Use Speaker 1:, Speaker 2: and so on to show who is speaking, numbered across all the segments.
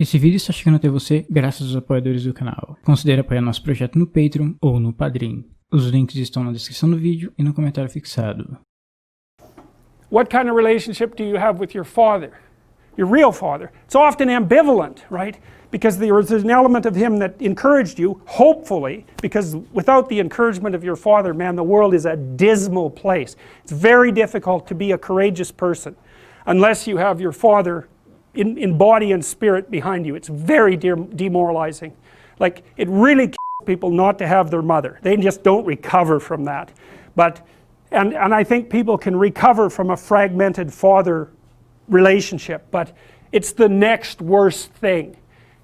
Speaker 1: Esse vídeo está chegando até você graças aos apoiadores do canal. Considere apoiar nosso projeto no Patreon ou no Padrim. Os links estão na descrição do vídeo e no comentário fixado.
Speaker 2: What kind of relationship do you have with your father? Your real father. It's often ambivalent, right? Because there's an element of him that encouraged you, hopefully, because without the encouragement of your father, man, the world is a dismal place. It's very difficult to be a courageous person unless you have your father in body and spirit behind you. It's very demoralizing. Like, it really kills people not to have their mother. They just don't recover from that. But, and I think people can recover from a fragmented father relationship, but it's the next worst thing.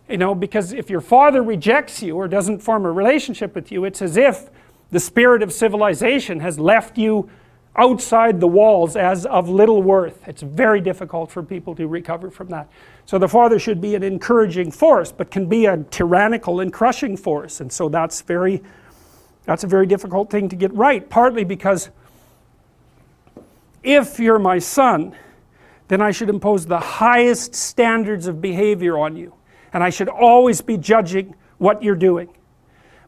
Speaker 2: You know, because if your father rejects you or doesn't form a relationship with you, it's as if the spirit of civilization has left you outside the walls as of little worth. It's very difficult for people to recover from that. So the father should be an encouraging force, but can be a tyrannical and crushing force. And so that's a very difficult thing to get right, partly because if you're my son, then I should impose the highest standards of behavior on you. And I should always be judging what you're doing.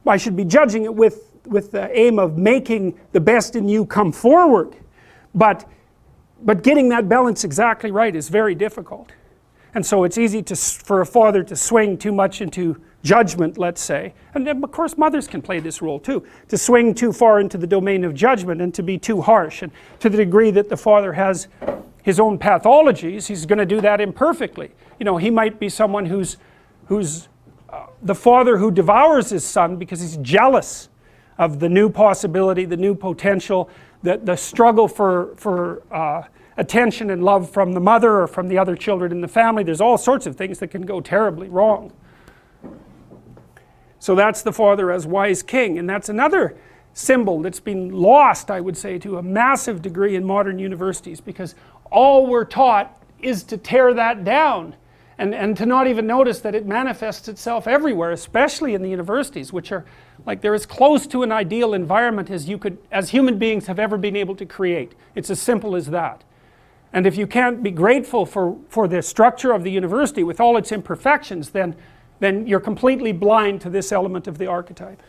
Speaker 2: I should be judging it with the aim of making the best in you come forward. But getting that balance exactly right is very difficult. And so it's easy for a father to swing too much into judgment, let's say. And then, of course, mothers can play this role too. To swing too far into the domain of judgment and to be too harsh. And to the degree that the father has his own pathologies, he's going to do that imperfectly. You know, he might be someone who's the father who devours his son because he's jealous of the new possibility, the new potential, the struggle for attention and love from the mother or from the other children in the family. There's all sorts of things that can go terribly wrong. So that's the father as wise king, and that's another symbol that's been lost, I would say, to a massive degree in modern universities, because all we're taught is to tear that down and to not even notice that it manifests itself everywhere, especially in the universities, which are like they're as close to an ideal environment as as human beings have ever been able to create. It's as simple as that. And if you can't be grateful for the structure of the university with all its imperfections, then you're completely blind to this element of the archetype.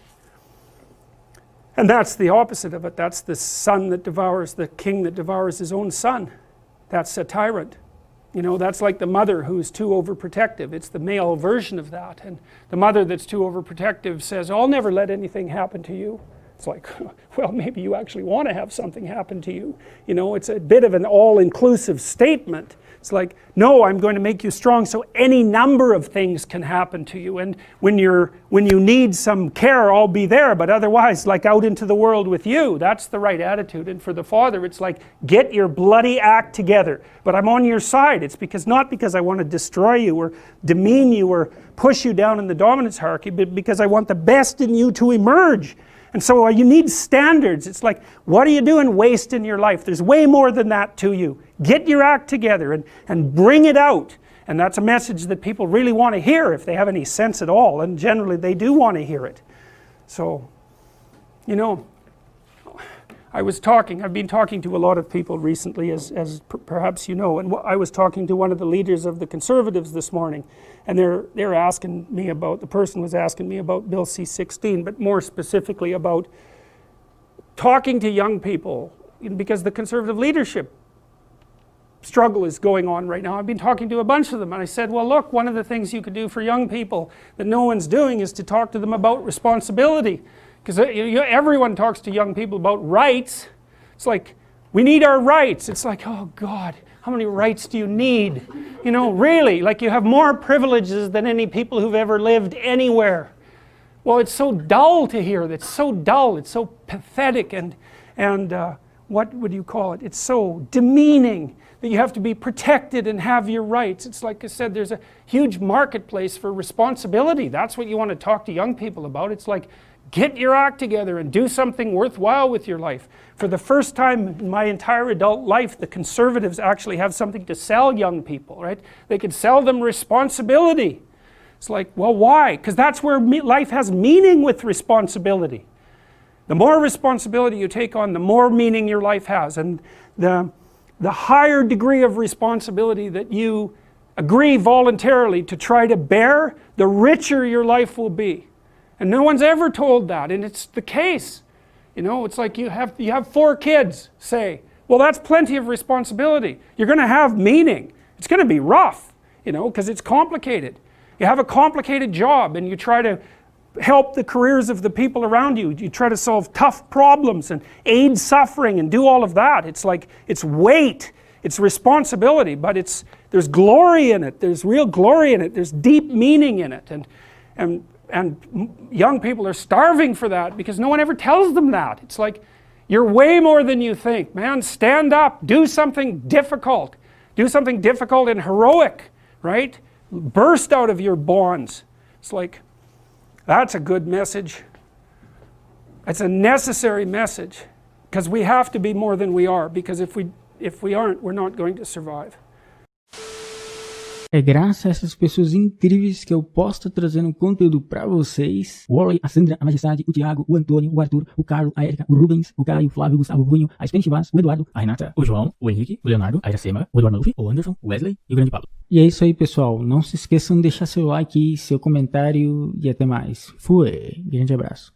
Speaker 2: And that's the opposite of it. That's the son that devours, the king that devours his own son. That's a tyrant. You know, that's like the mother who's too overprotective. It's the male version of that. And the mother that's too overprotective says, I'll never let anything happen to you. It's like, well, maybe you actually want to have something happen to you. You know, it's a bit of an all-inclusive statement. It's like, no, I'm going to make you strong so any number of things can happen to you. And when you need some care, I'll be there. But otherwise, like out into the world with you. That's the right attitude. And for the father, it's like, get your bloody act together. But I'm on your side. It's not because I want to destroy you or demean you or push you down in the dominance hierarchy, but because I want the best in you to emerge. And so you need standards. It's like, what are you doing wasting your life? There's way more than that to you. Get your act together and bring it out. And that's a message that people really want to hear if they have any sense at all. And generally they do want to hear it. So, you know, I've been talking to a lot of people recently, as perhaps you know, and I was talking to one of the leaders of the Conservatives this morning, and they're asking me about, the person was asking me about Bill C-16, but more specifically about talking to young people, because the Conservative leadership struggle is going on right now. I've been talking to a bunch of them, and I said, well, look, one of the things you could do for young people that no one's doing is to talk to them about responsibility. Because everyone talks to young people about rights. It's like, we need our rights. It's like, oh God, how many rights do you need? You know, really, like you have more privileges than any people who've ever lived anywhere. Well, it's so dull to hear that. It's so dull. It's so pathetic and what would you call it? It's so demeaning that you have to be protected and have your rights. It's like I said, there's a huge marketplace for responsibility. That's what you want to talk to young people about. It's like, get your act together and do something worthwhile with your life. For the first time in my entire adult life, the Conservatives actually have something to sell young people, right? They could sell them responsibility. It's like, well, why? Because that's where life has meaning with responsibility. The more responsibility you take on, the more meaning your life has. And the higher degree of responsibility that you agree voluntarily to try to bear, the richer your life will be. And no one's ever told that, and it's the case. You know, it's like you have 4 kids, say. Well, that's plenty of responsibility. You're going to have meaning. It's going to be rough, you know, because it's complicated. You have a complicated job and you try to help the careers of the people around you. You try to solve tough problems and aid suffering and do all of that. It's like, it's weight, it's responsibility, but there's glory in it. There's real glory in it. There's deep meaning in it. And young people are starving for that because no one ever tells them that. It's like, you're way more than you think, man. Stand up, do something difficult. Do something difficult and heroic, right? Burst out of your bonds. It's like, that's a good message. It's a necessary message because we have to be more than we are, because if we aren't, we're not going to survive.
Speaker 1: É graças a essas pessoas incríveis que eu posso estar trazendo conteúdo pra vocês. O Warlei, a Sandra, a Majestade, o Thiago, o Antônio, o Arthur, o Carlo, a Erika, o Rubens, o Caio, o Flávio, o Gustavo, o Vunho, a Spanish.vaz, o Eduardo, a Renata, o João, o Henrique, o Leonardo, a Erika, o Eduardo Maluf, o Anderson, o Wesley e o grande Pablo. E é isso aí, pessoal. Não se esqueçam de deixar seu like, seu comentário e até mais. Fui! Grande abraço.